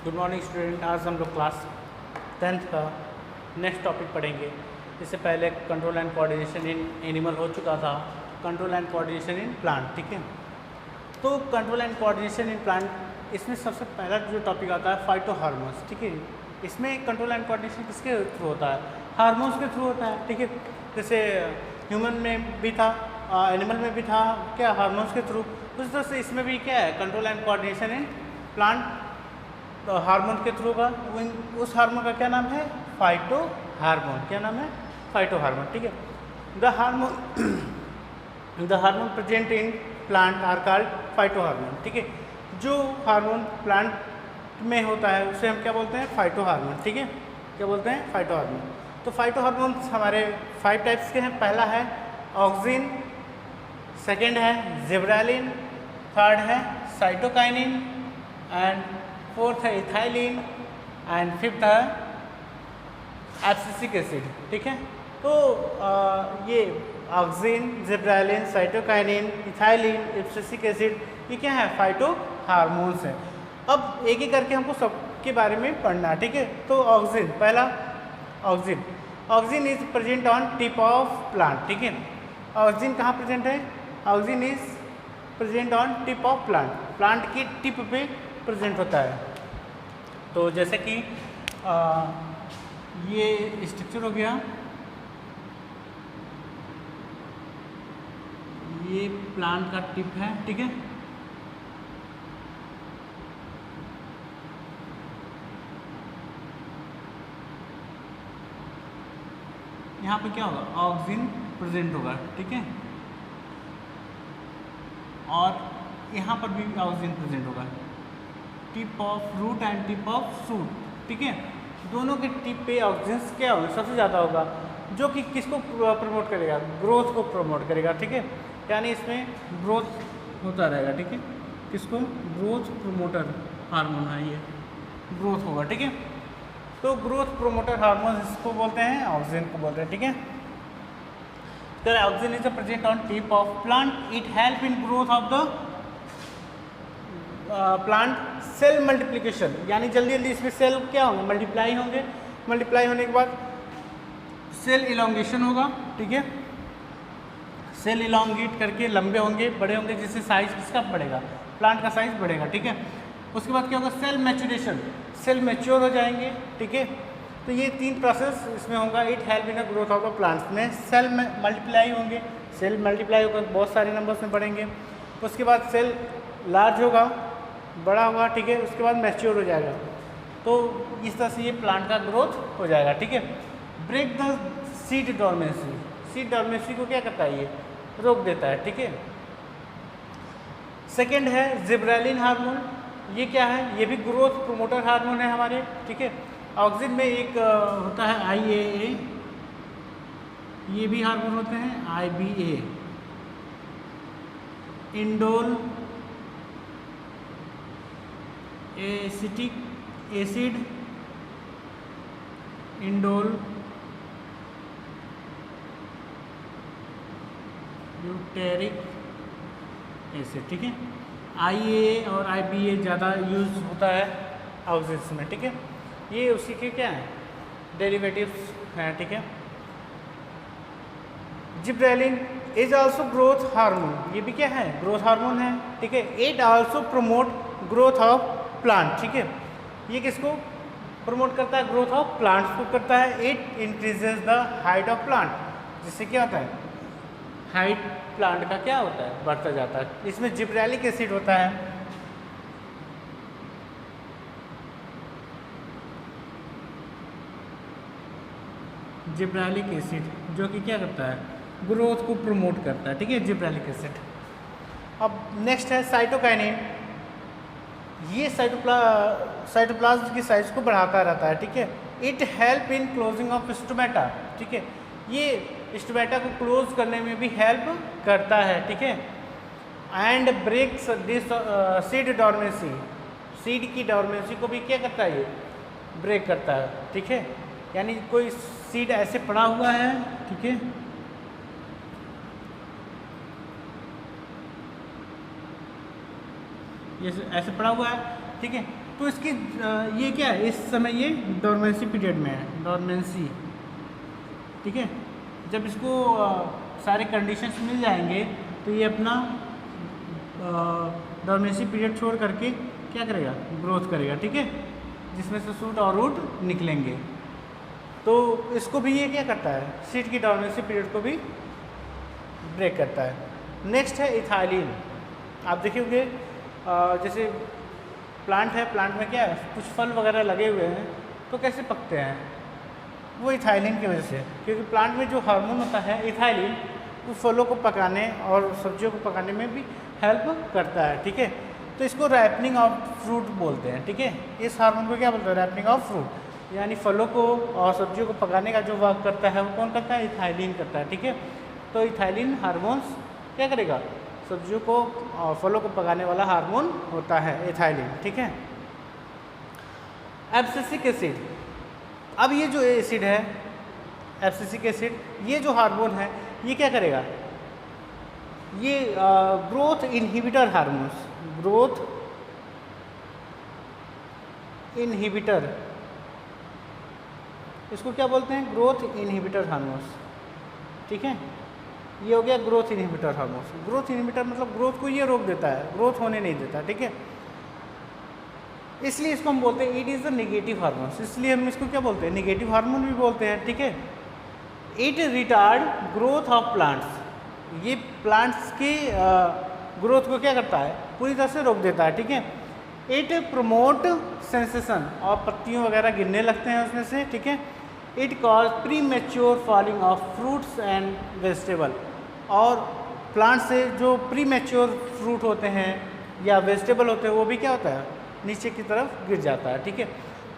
Good morning student. आज हम लोग क्लास 10th का नेक्स्ट टॉपिक पढ़ेंगे। इससे पहले control and coordination in animal हो चुका था, control and coordination in plant. ठीक है, तो control and coordination in plant, इसमें सबसे पहला जो टॉपिक आता है फाइटो हार्मोन्स। ठीक है, इसमें कंट्रोल एंड कोऑर्डिनेशन किसके थ्रू होता है? हार्मोन्स के थ्रू होता है। ठीक है, जैसे ह्यूमन में भी था, एनिमल में भी था, क्या हार्मोन्स के थ्रू। उस तरह से इसमें भी क्या है, control and coordination in plant hormone के थ्रू का। उस हार्मोन का क्या नाम है? Phyto hormone. क्या नाम है? Phyto hormone. ठीक है, the hormone present in plant are called phyto hormone. ठीक है, जो हार्मोन प्लांट में होता है उसे हम क्या बोलते हैं? Phyto hormone. ठीक है, क्या बोलते हैं? Phyto hormone. तो फाइटो हार्मोन्स हमारे 5 टाइप्स के हैं। पहला है ऑक्सिन, सेकेंड है जिब्रेलिन, थर्ड है साइटोकाइनिन, एंड फोर्थ है इथाइलिन, एंड फिफ्थ है एब्सिसिक एसिड। ठीक है, तो ये auxin, gibberellin, cytokinin, ethylene, abscisic acid, ये क्या है? फाइटो हार्मोन्स है। अब एक एक करके हमको सबके बारे में पढ़ना है। ठीक है, तो ऑक्सिन, पहला auxin is present on tip of plant. ठीक है, ऑक्सिन कहाँ प्रेजेंट है? Auxin is present on tip of plant, plant की टिप पे प्रेजेंट होता है। तो जैसे कि ये स्ट्रक्चर हो गया, ये प्लांट का टिप है। ठीक है, यहाँ पे क्या होगा? ऑक्सिन प्रेजेंट होगा। ठीक है, और यहाँ पर भी ऑक्सिन प्रेजेंट होगा, tip of root and tip of shoot. ठीक है, दोनों के टिप पे ऑक्सीजन क्या होगा? सबसे ज़्यादा होगा, जो कि किसको प्रमोट करेगा? ग्रोथ को प्रमोट करेगा। ठीक है, यानी इसमें ग्रोथ होता रहेगा। ठीक है, किसको? ग्रोथ प्रमोटर हार्मोन है, ये ग्रोथ होगा। ठीक है, तो ग्रोथ प्रमोटर हार्मोन इसको बोलते हैं, ऑक्सीजन को बोलते हैं। ठीक है, तो oxygen is present on tip of plant, it help in growth of the plant cell multiplication, यानी जल्दी जल्दी इसमें सेल क्या होंगे? मल्टीप्लाई होंगे। मल्टीप्लाई होने के बाद सेल इलोंगेशन होगा। ठीक है, सेल इलोंगेट करके लंबे होंगे, बड़े होंगे, जिससे साइज किसका बढ़ेगा? प्लांट का साइज बढ़ेगा। ठीक है, उसके बाद क्या होगा? सेल मैच्योरेशन, सेल मैच्योर हो जाएंगे। ठीक है, तो ये 3 प्रोसेस इसमें होगा। It help in the growth of the plants में सेल मल्टीप्लाई होंगे, सेल मल्टीप्लाई होकर बहुत सारे नंबर्स में बढ़ेंगे। उसके बाद सेल लार्ज होगा, बड़ा होगा। ठीक है, उसके बाद मैच्योर हो जाएगा। तो इस तरह से ये प्लांट का ग्रोथ हो जाएगा। ठीक है, break the seed dormancy, seed dormancy को क्या करता है? ये रोक देता है। ठीक है, सेकेंड है जिब्रेलिन हार्मोन, ये क्या है? ये भी ग्रोथ प्रोमोटर हार्मोन है हमारे। ठीक है, ऑक्सिन में एक होता है IAA, ये भी हार्मोन होते हैं IBA, indole acetic acid, indole butyric acid. ठीक है, IAA और IBA ज़्यादा यूज होता है ऑक्सीजन्स में। ठीक है, ये उसी के क्या है? डेरिवेटिव्स हैं। ठीक है, gibberellin is also growth hormone, ये भी क्या है? ग्रोथ हार्मोन है। ठीक है, it also promote growth of plant. ठीक है, ये किसको प्रमोट करता है? ग्रोथ ऑफ प्लांट्स को करता है। It increases the height of plant, जिससे क्या होता है? हाइट प्लांट का क्या होता है? बढ़ता जाता है। इसमें जिब्रेलिक एसिड होता है। जिब्रेलिक एसिड जो कि क्या करता है? ग्रोथ को प्रमोट करता है। ठीक है, जिब्रेलिक एसिड। अब नेक्स्ट है साइटोकाइनिन, ये साइटोप्लाज्म की साइज को बढ़ाता रहता है। ठीक है, it help in closing of stomata. ठीक है, ये स्टोमेटा को क्लोज करने में भी हेल्प करता है। ठीक है, and breaks this seed dormancy, seed की डॉर्मेंसी को भी क्या करता है? ये ब्रेक करता है। ठीक है, यानी कोई सीड ऐसे पड़ा हुआ है। ठीक है, ये ऐसे पड़ा हुआ है, ठीक है। तो इसकी ये क्या है, इस समय ये डोरमेंसी पीरियड में है, डोरमेंसी, ठीक है। जब इसको सारे कंडीशंस मिल जाएंगे तो ये अपना डोरमेंसी पीरियड छोड़ करके क्या करेगा, ग्रोथ करेगा, ठीक है, जिसमें से शूट और रूट निकलेंगे। तो इसको भी ये क्या करता है, सीड की डोरमेंसी पीरियड को भी ब्रेक करता है। नेक्स्ट है इथाइलिन। आप देखिए जैसे प्लांट है, प्लांट में क्या है, कुछ फल वगैरह लगे हुए हैं तो कैसे पकते हैं, वो इथाइलिन की वजह से, क्योंकि प्लांट में जो हार्मोन होता है इथाइलिन, वो फलों को पकाने और सब्जियों को पकाने में भी हेल्प करता है, ठीक है। तो इसको रैपनिंग ऑफ फ्रूट बोलते हैं, ठीक है। इस हार्मोन को क्या बोलते हैं, रैपनिंग ऑफ फ्रूट, यानी फलों को और सब्जियों को पकाने का जो वर्क करता है वो कौन करता है, इथाइलिन करता है, ठीक है। तो इथाइलिन हार्मोन्स क्या करेगा, सब्जियों को और फलों को पकाने वाला हार्मोन होता है इथाइलिन, ठीक है। एब्सिसिक एसिड, अब ये जो एसिड है एब्सिसिक एसिड, ये जो हार्मोन है ये क्या करेगा, ये growth inhibitor hormones, growth inhibitor, इसको क्या बोलते हैं, ग्रोथ इनहिबिटर हार्मोन्स, ठीक है। ये हो गया growth inhibitor hormones. Growth inhibitor मतलब ग्रोथ को ये रोक देता है, ग्रोथ होने नहीं देता, ठीक है। इसलिए इसको हम बोलते हैं it is a negative hormones, इसलिए हम इसको क्या बोलते हैं, नेगेटिव हार्मोन भी बोलते हैं, ठीक है। It retard growth of plants, ये प्लांट्स की ग्रोथ को क्या करता है, पूरी तरह से रोक देता है, ठीक है। इट प्रमोट सेंसेशन, और पत्तियों वगैरह गिरने लगते हैं उसमें से, ठीक है। It cause pre mature falling of fruits and vegetable, और प्लांट से जो प्री मैच्योर फ्रूट होते हैं या वेजिटेबल होते हैं वो भी क्या होता है, नीचे की तरफ गिर जाता है, ठीक है।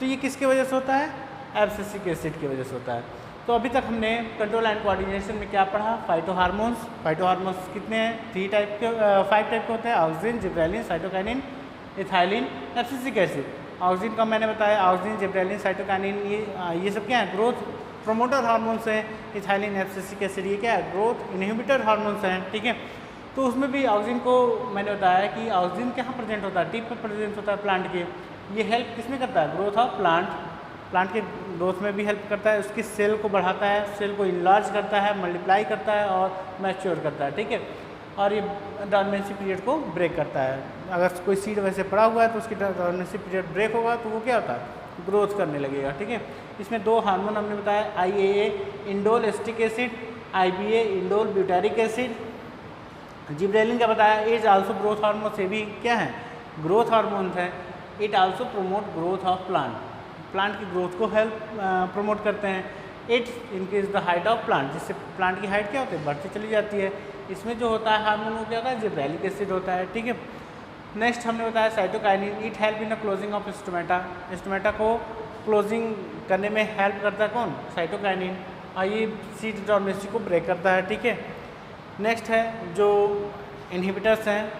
तो ये किसकी वजह से होता है, एब्सिसिक एसिड की वजह से होता है। तो अभी तक हमने कंट्रोल एंड कोऑर्डिनेशन में क्या पढ़ा, फाइटो हार्मोन्स। फाइटो हार्मोन्स कितने हैं, 5 टाइप के होते हैं, auxin, gibberellin, cytokinin, ethylene, abscisic acid. Auxin का मैंने बताया, ऑक्सिन, जिब्रेलिन, साइटोकाइनिन, ये सब क्या है, ग्रोथ प्रोमोटर हार्मोन्स हैं। इथाइलिन, एब्सिसिक एसिड ये क्या है, ग्रोथ इनहिबिटर हार्मोन्स हैं, ठीक है। तो उसमें भी ऑक्सिन को मैंने बताया कि ऑक्सिन कहाँ प्रेजेंट होता है, टिप पर प्रेजेंट होता है प्लांट के। ये हेल्प किसमें करता है, ग्रोथ ऑफ प्लांट, प्लांट के ग्रोथ में भी हेल्प करता है, उसकी सेल को बढ़ाता है, सेल को इनलार्ज करता है, मल्टीप्लाई करता है और मैच्योर करता है, ठीक है। और ये डोरमेंसी पीरियड को ब्रेक करता है। अगर कोई सीड वैसे पड़ा हुआ है तो उसकी डोरमेंसी पीरियड ब्रेक होगा तो वो क्या होता है, ग्रोथ करने लगेगा, ठीक है। इसमें 2 हार्मोन हमने बताया, IAA indole acetic acid, IBA indole butyric acid. Gibberellin का बताया, इज आल्सो ग्रोथ हार्मोन, से भी क्या है, ग्रोथ हार्मोन है। It also promote growth of plant, plant की ग्रोथ को हेल्प प्रमोट करते हैं। It increase the height of plant, जिससे प्लांट की हाइट क्या होती है, बढ़ती चली जाती है। इसमें जो होता है हार्मोन वो क्या होता है, जिब्रेलिक एसिड होता है, ठीक है। नेक्स्ट हमने बताया cytokinin, it help in the closing of stomata, stomata को क्लोजिंग करने में हेल्प करता है कौन, साइटोकाइनिन, और ये सीड डोरमेंसी को ब्रेक करता है, ठीक है। नेक्स्ट है जो इनहिबिटर्स हैं,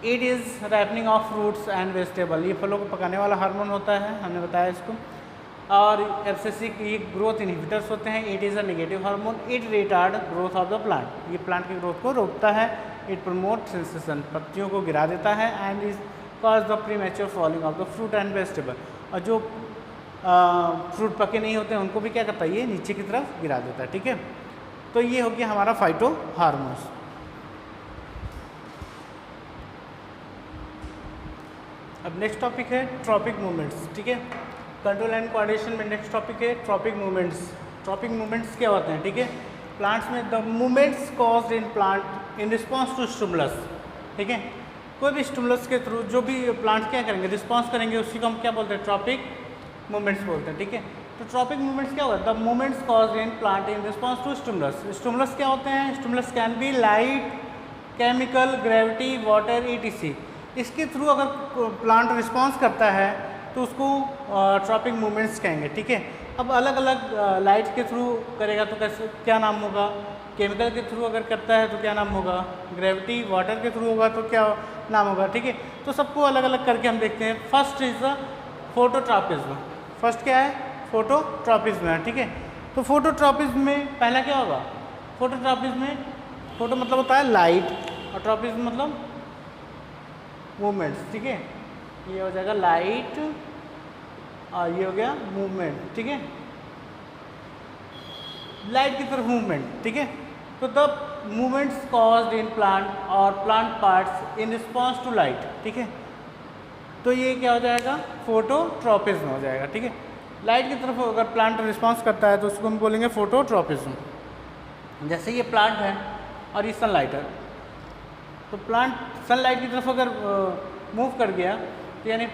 it is ripening of fruits and vegetable, ये फलों को पकाने वाला हार्मोन होता है, हमने बताया इसको। और एब्सिसिक ये ग्रोथ इनहिबिटर्स होते हैं। It is a negative hormone, it retard growth of the plant, ये प्लांट की ग्रोथ को रोकता है। इट प्रमोट सेंसेशन, पत्तियों को गिरा देता है। And is cause the pre mature falling of the fruit and vegetable, और जो फ्रूट पके नहीं होते हैं उनको भी क्या करता है, ये नीचे की तरफ गिरा देता है, ठीक है। तो ये हो गया हमारा फाइटो हार्मोन्स। अब नेक्स्ट टॉपिक है ट्रॉपिक मूवमेंट्स, ठीक है। कंट्रोल एंड कोऑर्डिनेशन में नेक्स्ट टॉपिक है ट्रॉपिक मूवमेंट्स। ट्रॉपिक मूवमेंट्स क्या होते हैं, ठीक है। प्लांट्स में the movements caused in plant in response to stimulus, ठीक है। कोई भी स्टिमुलस के थ्रू जो भी प्लांट क्या करेंगे, रिस्पॉन्स करेंगे, उसी को हम क्या बोलते हैं, ट्रॉपिक मूवमेंट्स बोलते हैं, ठीक है। तो ट्रॉपिक मूवमेंट्स क्या होता है, the movements caused in plant in response to stimulus. Stimulus क्या होते हैं, stimulus can be light, chemical, gravity, water, ETC। इसके थ्रू अगर प्लांट रिस्पॉन्स करता है तो उसको ट्रॉपिक मूवमेंट्स कहेंगे, ठीक है। अब अलग अलग लाइट के थ्रू करेगा तो कैसे, क्या नाम होगा, केमिकल के थ्रू अगर करता है तो क्या नाम होगा, ग्रेविटी, वाटर के थ्रू होगा तो क्या नाम होगा, ठीक है। तो सबको अलग अलग करके हम देखते हैं। First is the phototropism, first क्या है, फोटोट्रॉपिज्म है, ठीक है। तो फोटोट्रॉपिज्म में पहला क्या होगा, फोटोट्रॉपिज्म में फोटो मतलब होता है लाइट और ट्रॉपिज्म मतलब मूवमेंट्स, ठीक है। ये हो जाएगा लाइट और ये हो गया मूवमेंट, ठीक है, लाइट की तरफ मूवमेंट, ठीक है। तो the movements caused in plant और plant parts in response to light, ठीक है। तो ये क्या हो जाएगा, फोटोट्रॉपिज्म हो जाएगा, ठीक है। लाइट की तरफ अगर प्लांट रिस्पॉन्स करता है तो उसको हम बोलेंगे फोटोट्रॉपिज्म। जैसे ये प्लांट है और ये सनलाइट है, तो प्लांट सनलाइट की तरफ अगर मूव कर गया तो यानी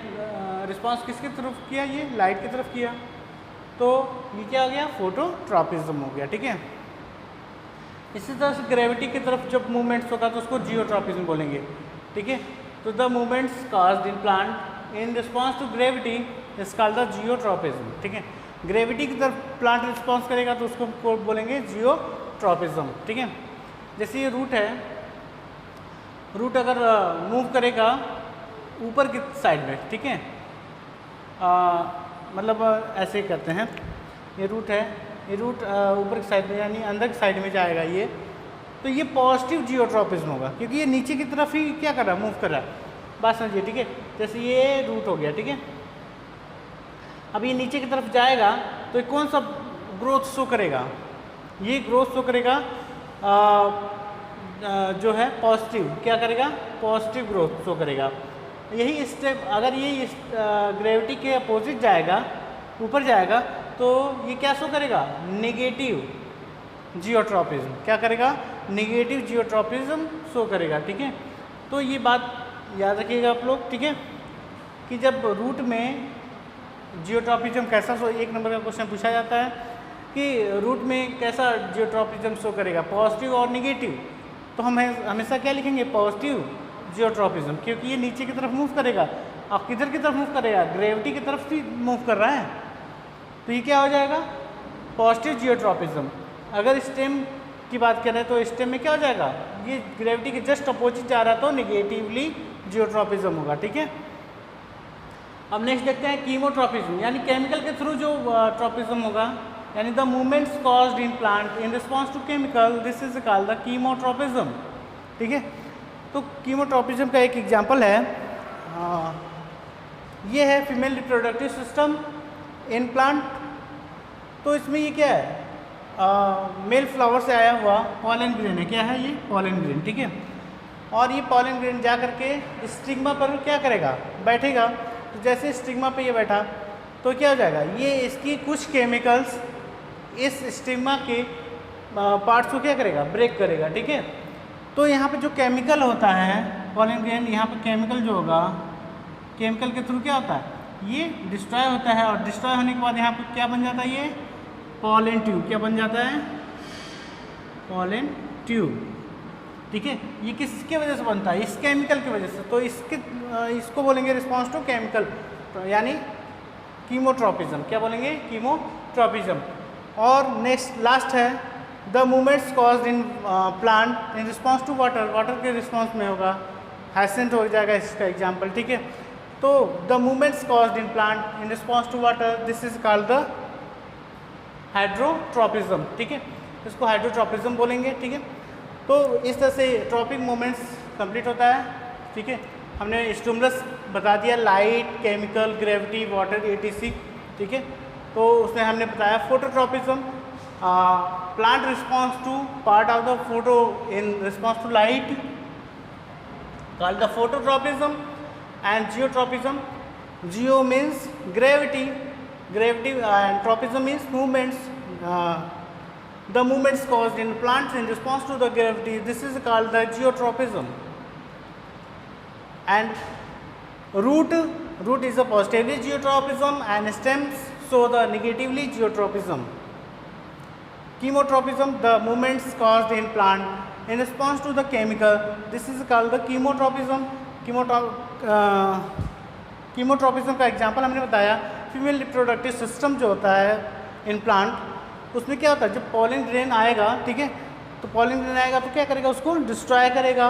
रिस्पॉन्स किसकी तरफ किया, ये लाइट की तरफ किया, तो ये क्या हो गया, फोटोट्रॉपिज्म हो गया, ठीक है। इसी तरह से ग्रेविटी की तरफ जब मूवमेंट्स होगा तो उसको जियोट्रॉपिज्म बोलेंगे, ठीक है। तो the movements caused in plant in response to gravity is called the geotropism, ठीक है। ग्रेविटी की तरफ प्लांट रिस्पॉन्स करेगा तो उसको बोलेंगे जियोट्रॉपिज्म, ठीक है। जैसे ये रूट है, रूट अगर मूव करेगा ऊपर की साइड में, ठीक है, मतलब ऐसे ही करते हैं, ये रूट है, ये रूट ऊपर की साइड में यानी अंदर की साइड में जाएगा ये, तो ये पॉजिटिव जियोट्रॉपिज्म होगा क्योंकि ये नीचे की तरफ ही क्या कर रहा है, मूव कर रहा है। बात समझिए, ठीक है। जैसे ये रूट हो गया, ठीक है, अब ये नीचे की तरफ जाएगा तो ये कौन सा ग्रोथ शो करेगा, ये ग्रोथ शो करेगा जो है पॉजिटिव, क्या करेगा, पॉजिटिव ग्रोथ शो करेगा। यही स्टेप अगर ये ग्रेविटी के अपोजिट जाएगा, ऊपर जाएगा, तो ये क्या शो करेगा, नेगेटिव जियोट्रॉपिज्म, क्या करेगा, नेगेटिव जियोट्रॉपिज्म शो करेगा, ठीक है। तो ये बात याद रखिएगा आप लोग, ठीक है, कि जब रूट में जियोट्रॉपिज्म कैसा शो, 1 नंबर का क्वेश्चन पूछा जाता है कि रूट में कैसा जियोट्रॉपिज्म शो करेगा, पॉजिटिव और निगेटिव, तो हम हमेशा क्या लिखेंगे, पॉजिटिव जियोट्रॉपिज्म, क्योंकि ये नीचे की तरफ मूव करेगा। अब किधर की तरफ मूव करेगा, ग्रेविटी की तरफ ही मूव कर रहा है, तो ये क्या हो जाएगा, पॉजिटिव जियोट्रॉपिज्म। अगर स्टेम की बात करें तो स्टेम में क्या हो जाएगा, ये ग्रेविटी के जस्ट अपोजिट जा रहा है तो निगेटिवली जियोट्रॉपिज्म होगा, ठीक है। अब नेक्स्ट देखते हैं कीमोट्रॉपिज्म, यानी केमिकल के थ्रू जो ट्रॉपिज्म होगा, यानी the movements caused in plant in response to chemical, this is called the chemotropism, ठीक है। तो कीमोट्रॉपिज्म का एक एग्जांपल है, ये है female reproductive system in plant. तो इसमें ये क्या है, मेल फ्लावर से आया हुआ पॉलन ग्रेन है, क्या है ये, पॉलन ग्रेन, ठीक है। और ये पॉलन ग्रेन जा करके स्टिग्मा पर क्या करेगा, बैठेगा। तो जैसे स्टिग्मा पे ये बैठा तो क्या हो जाएगा, ये इसकी कुछ केमिकल्स इस स्टिग्मा के पार्ट्स को क्या करेगा, ब्रेक करेगा, ठीक है। तो यहाँ पे जो केमिकल होता है पॉलन ग्रेन, यहाँ पे केमिकल जो होगा, केमिकल के थ्रू क्या होता है, ये डिस्ट्रॉय होता है, और डिस्ट्रॉय होने के बाद यहाँ पे क्या बन जाता है, ये पॉलन ट्यूब, क्या बन जाता है, पॉलन ट्यूब, ठीक है। ये किसके वजह से बनता है, इस केमिकल की वजह से। तो इसको बोलेंगे रिस्पॉन्स टू केमिकल, यानी कीमोट्रॉपिज्म, क्या बोलेंगे, कीमोट्रॉपिज्म। और नेक्स्ट लास्ट है the movements caused in plant in response to water, water के रिस्पॉन्स में होगा, हाइसेंट हो जाएगा इसका एग्जाम्पल, ठीक है। तो the movements caused in plant in response to water, this is called the hydrotropism, ठीक है, इसको हाइड्रोट्रॉपिज्म बोलेंगे, ठीक है। तो इस तरह से ट्रॉपिक मूवमेंट्स कंप्लीट होता है, ठीक है। हमने स्टिमुलस बता दिया, light, chemical, gravity, water, ETC, ठीक है। तो उसमें हमने बताया phototropism, plant response to part of the photo in response to light called the phototropism, and geotropism, geo means gravity, gravity and tropism means movements, the movements caused in plants in response to the gravity, this is called the geotropism. And root is a positively geotropism and stems show the negatively geotropism. Chemotropism, the movements caused in plant in response to the chemical, this is called the chemotropism. Chemotropism का example हमने बताया, female reproductive system जो होता है in plant, उसमें क्या होता है, जब पॉलन ग्रेन आएगा, ठीक है, तो पॉलन ग्रेन आएगा तो क्या करेगा, उसको डिस्ट्रॉय करेगा,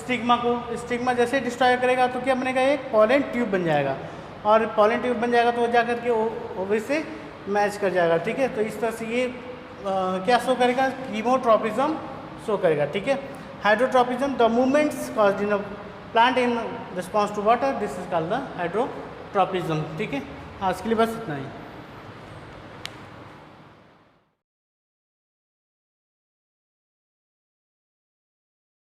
स्टिग्मा को, स्टिग्मा जैसे डिस्ट्रॉय करेगा तो क्या बनेगा, एक पॉलन ट्यूब बन जाएगा, और पॉलन ट्यूब बन जाएगा तो वो जा करके ओवरी से मैच कर जाएगा, ठीक है। तो इस तरह से ये क्या शो करेगा, कीमोट्रॉपिज्म शो करेगा, ठीक है। Hydrotropism, the movements caused in plant in response to water, this is called the hydrotropism. ठीक है, आज के लिए बस इतना ही।